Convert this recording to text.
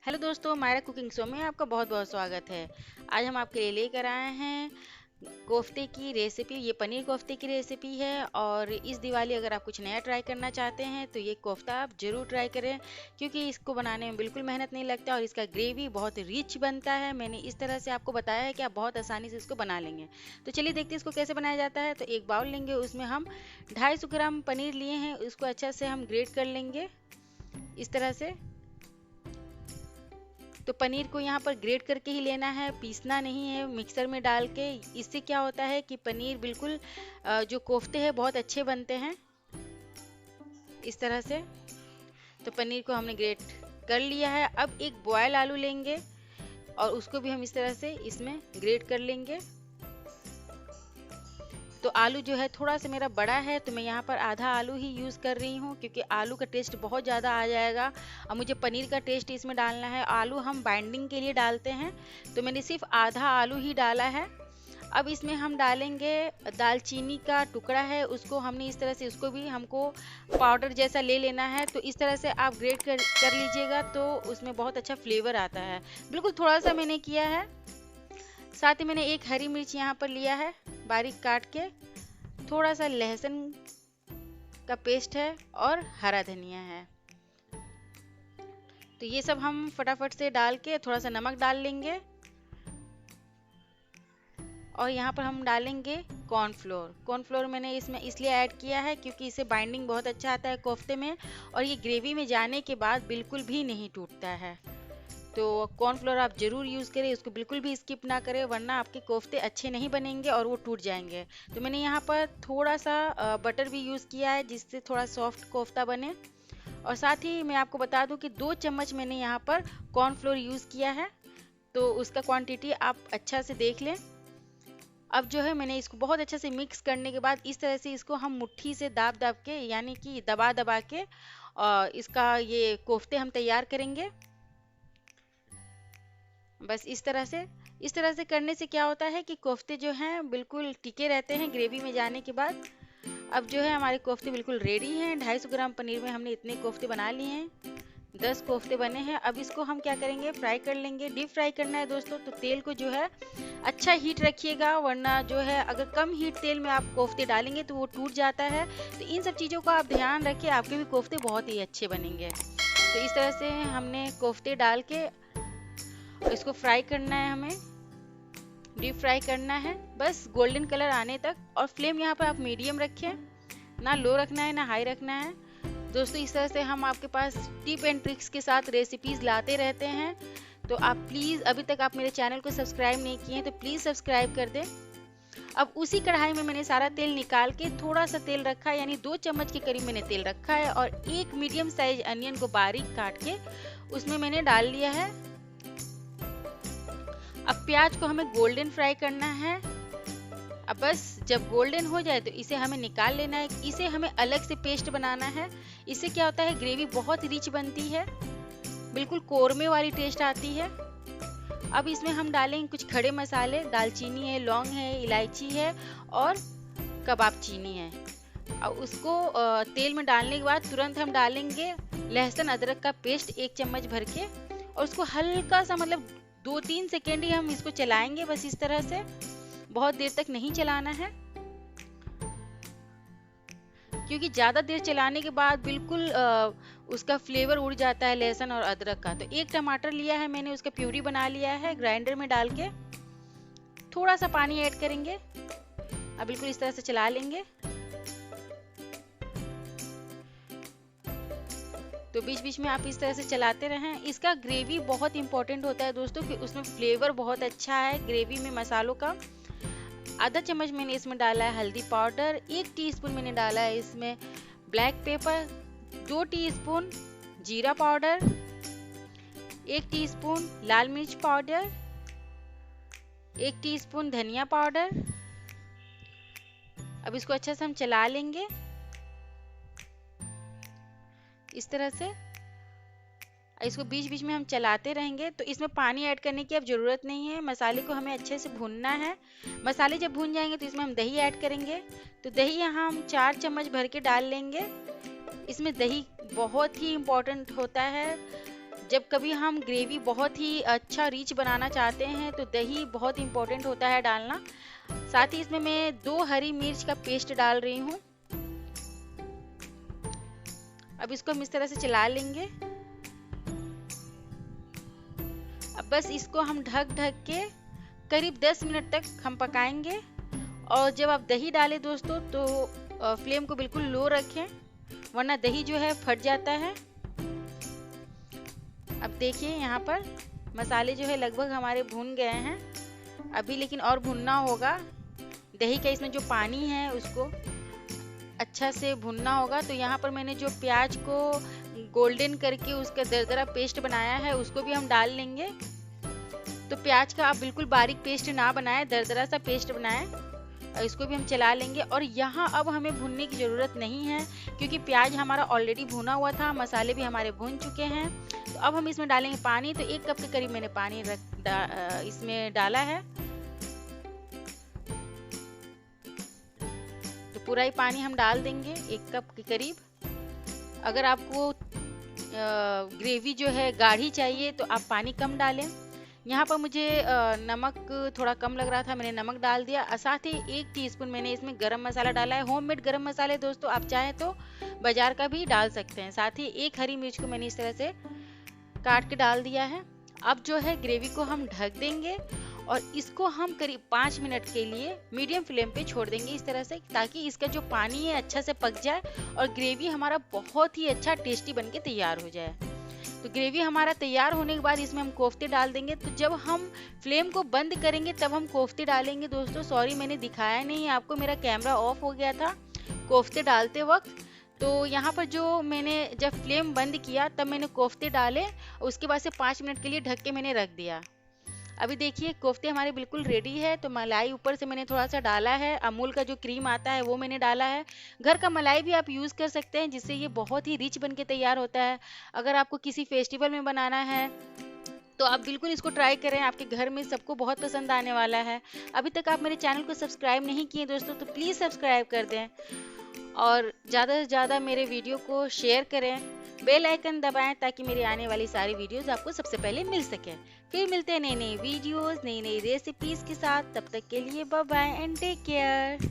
Hello दोस्तों, Myra cooking show में आपका बहुत बहुत स्वागत है। आज हम आपके लिए लेकर आए हैं कोफ्ते की रेसिपी। ये पनीर कोफ्ते की रेसिपी है और इस दिवाली अगर आप कुछ नया ट्राई करना चाहते हैं तो ये कोफ्ता आप ज़रूर ट्राई करें, क्योंकि इसको बनाने में बिल्कुल मेहनत नहीं लगता और इसका ग्रेवी बहुत रिच बनता है। मैंने इस तरह से आपको बताया है कि आप बहुत आसानी से इसको बना लेंगे। तो चलिए देखते हैं इसको कैसे बनाया जाता है। तो एक बाउल लेंगे, उसमें हम 250 ग्राम पनीर लिए हैं। उसको अच्छा से हम ग्रेट कर लेंगे इस तरह से। तो पनीर को यहाँ पर ग्रेट करके ही लेना है, पीसना नहीं है मिक्सर में डाल के। इससे क्या होता है कि पनीर बिल्कुल जो कोफ्ते हैं बहुत अच्छे बनते हैं इस तरह से। तो पनीर को हमने ग्रेट कर लिया है। अब एक बॉयल आलू लेंगे और उसको भी हम इस तरह से इसमें ग्रेट कर लेंगे। तो आलू जो है थोड़ा सा मेरा बड़ा है, तो मैं यहाँ पर आधा आलू ही यूज़ कर रही हूँ, क्योंकि आलू का टेस्ट बहुत ज़्यादा आ जाएगा और मुझे पनीर का टेस्ट इसमें डालना है। आलू हम बाइंडिंग के लिए डालते हैं, तो मैंने सिर्फ आधा आलू ही डाला है। अब इसमें हम डालेंगे दालचीनी का टुकड़ा है, उसको हमने इस तरह से, उसको भी हमको पाउडर जैसा ले लेना है। तो इस तरह से आप ग्रेट कर लीजिएगा, तो उसमें बहुत अच्छा फ्लेवर आता है। बिल्कुल थोड़ा सा मैंने किया है। साथ ही मैंने एक हरी मिर्च यहाँ पर लिया है बारीक काट के, थोड़ा सा लहसुन का पेस्ट है और हरा धनिया है। तो ये सब हम फटाफट से डाल के थोड़ा सा नमक डाल लेंगे और यहाँ पर हम डालेंगे कॉर्नफ्लोर। कॉर्नफ्लोर मैंने इसमें इसलिए ऐड किया है क्योंकि इससे बाइंडिंग बहुत अच्छा आता है कोफ्ते में, और ये ग्रेवी में जाने के बाद बिल्कुल भी नहीं टूटता है। तो कॉर्नफ्लोर आप ज़रूर यूज़ करें, उसको बिल्कुल भी स्किप ना करें, वरना आपके कोफ्ते अच्छे नहीं बनेंगे और वो टूट जाएंगे। तो मैंने यहाँ पर थोड़ा सा बटर भी यूज़ किया है, जिससे थोड़ा सॉफ्ट कोफ्ता बने। और साथ ही मैं आपको बता दूं कि 2 चम्मच मैंने यहाँ पर कॉर्नफ्लोर यूज़ किया है, तो उसका क्वांटिटी आप अच्छा से देख लें। अब जो है मैंने इसको बहुत अच्छे से मिक्स करने के बाद इस तरह से इसको हम मुट्ठी से दाब दाब के, यानी कि दबा दबा के इसका ये कोफ्ते हम तैयार करेंगे। बस इस तरह से करने से क्या होता है कि कोफ्ते जो हैं बिल्कुल टिके रहते हैं ग्रेवी में जाने के बाद। अब जो है हमारे कोफ्ते बिल्कुल रेडी हैं। 250 ग्राम पनीर में हमने इतने कोफ्ते बना लिए हैं, 10 कोफ्ते बने हैं। अब इसको हम क्या करेंगे, फ्राई कर लेंगे। डीप फ्राई करना है दोस्तों, तो तेल को जो है अच्छा हीट रखिएगा, वरना जो है अगर कम हीट तेल में आप कोफ्ते डालेंगे तो वो टूट जाता है। तो इन सब चीज़ों का आप ध्यान रखिए, आपके भी कोफ्ते बहुत ही अच्छे बनेंगे। तो इस तरह से हमने कोफ्ते डाल के इसको फ्राई करना है, हमें डीप फ्राई करना है बस गोल्डन कलर आने तक। और फ्लेम यहाँ पर आप मीडियम रखें, ना लो रखना है ना हाई रखना है। दोस्तों इस तरह से हम आपके पास टिप एंड ट्रिक्स के साथ रेसिपीज लाते रहते हैं, तो आप प्लीज़, अभी तक आप मेरे चैनल को सब्सक्राइब नहीं किए हैं तो प्लीज़ सब्सक्राइब कर दें। अब उसी कढ़ाई में मैंने सारा तेल निकाल के थोड़ा सा तेल रखा है, यानी 2 चम्मच के करीब मैंने तेल रखा है, और एक मीडियम साइज अनियन को बारीक काट के उसमें मैंने डाल लिया है। अब प्याज को हमें गोल्डन फ्राई करना है। अब बस जब गोल्डन हो जाए तो इसे हमें निकाल लेना है। इसे हमें अलग से पेस्ट बनाना है। इससे क्या होता है, ग्रेवी बहुत रिच बनती है, बिल्कुल कोरमे वाली टेस्ट आती है। अब इसमें हम डालेंगे कुछ खड़े मसाले, दालचीनी है, लौंग है, इलायची है और कबाब चीनी है। अब उसको तेल में डालने के बाद तुरंत हम डालेंगे लहसुन अदरक का पेस्ट 1 चम्मच भर के, और उसको हल्का सा, मतलब 2-3 सेकेंड ही हम इसको चलाएंगे बस इस तरह से, बहुत देर तक नहीं चलाना है, क्योंकि ज़्यादा देर चलाने के बाद बिल्कुल उसका फ्लेवर उड़ जाता है लहसुन और अदरक का। तो 1 टमाटर लिया है मैंने, उसका प्यूरी बना लिया है ग्राइंडर में डाल के, थोड़ा सा पानी ऐड करेंगे। अब बिल्कुल इस तरह से चला लेंगे। तो बीच बीच में आप इस तरह से चलाते रहें। इसका ग्रेवी बहुत इंपॉर्टेंट होता है दोस्तों, कि उसमें फ्लेवर बहुत अच्छा है ग्रेवी में मसालों का। आधा चम्मच मैंने इसमें डाला है हल्दी पाउडर, 1 टीस्पून मैंने डाला है इसमें ब्लैक पेपर, 2 टीस्पून जीरा पाउडर, 1 टीस्पून लाल मिर्च पाउडर, 1 टीस्पून धनिया पाउडर। अब इसको अच्छे से हम चला लेंगे इस तरह से। इसको बीच बीच में हम चलाते रहेंगे। तो इसमें पानी ऐड करने की अब ज़रूरत नहीं है, मसाले को हमें अच्छे से भूनना है। मसाले जब भून जाएंगे तो इसमें हम दही ऐड करेंगे। तो दही यहाँ हम 4 चम्मच भर के डाल लेंगे। इसमें दही बहुत ही इम्पोर्टेंट होता है। जब कभी हम ग्रेवी बहुत ही अच्छा रिच बनाना चाहते हैं तो दही बहुत इम्पोर्टेंट होता है डालना। साथ ही इसमें मैं 2 हरी मिर्च का पेस्ट डाल रही हूँ। अब इसको हम इस तरह से चला लेंगे। अब बस इसको हम ढक के करीब 10 मिनट तक हम पकाएंगे। और जब आप दही डालें दोस्तों तो फ्लेम को बिल्कुल लो रखें, वरना दही जो है फट जाता है। अब देखिए यहाँ पर मसाले जो है लगभग हमारे भुन गए हैं। अभी लेकिन और भुनना होगा। दही का इसमें जो पानी है उसको अच्छा से भुनना होगा। तो यहाँ पर मैंने जो प्याज को गोल्डन करके उसका दरदरा पेस्ट बनाया है उसको भी हम डाल लेंगे। तो प्याज का आप बिल्कुल बारीक पेस्ट ना बनाएं, दरदरा सा पेस्ट बनाएं। इसको भी हम चला लेंगे। और यहाँ अब हमें भुनने की ज़रूरत नहीं है क्योंकि प्याज हमारा ऑलरेडी भुना हुआ था, मसाले भी हमारे भुन चुके हैं। तो अब हम इसमें डालेंगे पानी। तो 1 कप के करीब मैंने पानी इसमें डाला है। तो पूरा ही पानी हम डाल देंगे 1 कप के करीब। अगर आपको ग्रेवी जो है गाढ़ी चाहिए तो आप पानी कम डालें। यहाँ पर मुझे नमक थोड़ा कम लग रहा था, मैंने नमक डाल दिया। साथ ही 1 टीस्पून मैंने इसमें गरम मसाला डाला है। होममेड गरम मसाले दोस्तों आप चाहें तो बाजार का भी डाल सकते हैं। साथ ही 1 हरी मिर्च को मैंने इस तरह से काट के डाल दिया है। अब जो है ग्रेवी को हम ढक देंगे और इसको हम करीब 5 मिनट के लिए मीडियम फ्लेम पे छोड़ देंगे इस तरह से, ताकि इसका जो पानी है अच्छा से पक जाए और ग्रेवी हमारा बहुत ही अच्छा टेस्टी बन के तैयार हो जाए। तो ग्रेवी हमारा तैयार होने के बाद इसमें हम कोफ्ते डाल देंगे। तो जब हम फ्लेम को बंद करेंगे तब हम कोफ्ते डालेंगे दोस्तों। सॉरी मैंने दिखाया नहीं आपको, मेरा कैमरा ऑफ हो गया था कोफ्ते डालते वक्त। तो यहाँ पर जो मैंने जब फ्लेम बंद किया तब मैंने कोफ्ते डाले, उसके बाद से 5 मिनट के लिए ढक के मैंने रख दिया। अभी देखिए कोफ्ते हमारे बिल्कुल रेडी है। तो मलाई ऊपर से मैंने थोड़ा सा डाला है, अमूल का जो क्रीम आता है वो मैंने डाला है। घर का मलाई भी आप यूज़ कर सकते हैं जिससे ये बहुत ही रिच बन के तैयार होता है। अगर आपको किसी फेस्टिवल में बनाना है तो आप बिल्कुल इसको ट्राई करें, आपके घर में सबको बहुत पसंद आने वाला है। अभी तक आप मेरे चैनल को सब्सक्राइब नहीं किए दोस्तों तो प्लीज़ सब्सक्राइब कर दें और ज़्यादा से ज़्यादा मेरे वीडियो को शेयर करें, बेल आइकन दबाएं ताकि मेरी आने वाली सारी वीडियोस आपको सबसे पहले मिल सके। फिर मिलते हैं नई नई वीडियोस, नई नई रेसिपीज़ के साथ। तब तक के लिए bye bye and take care.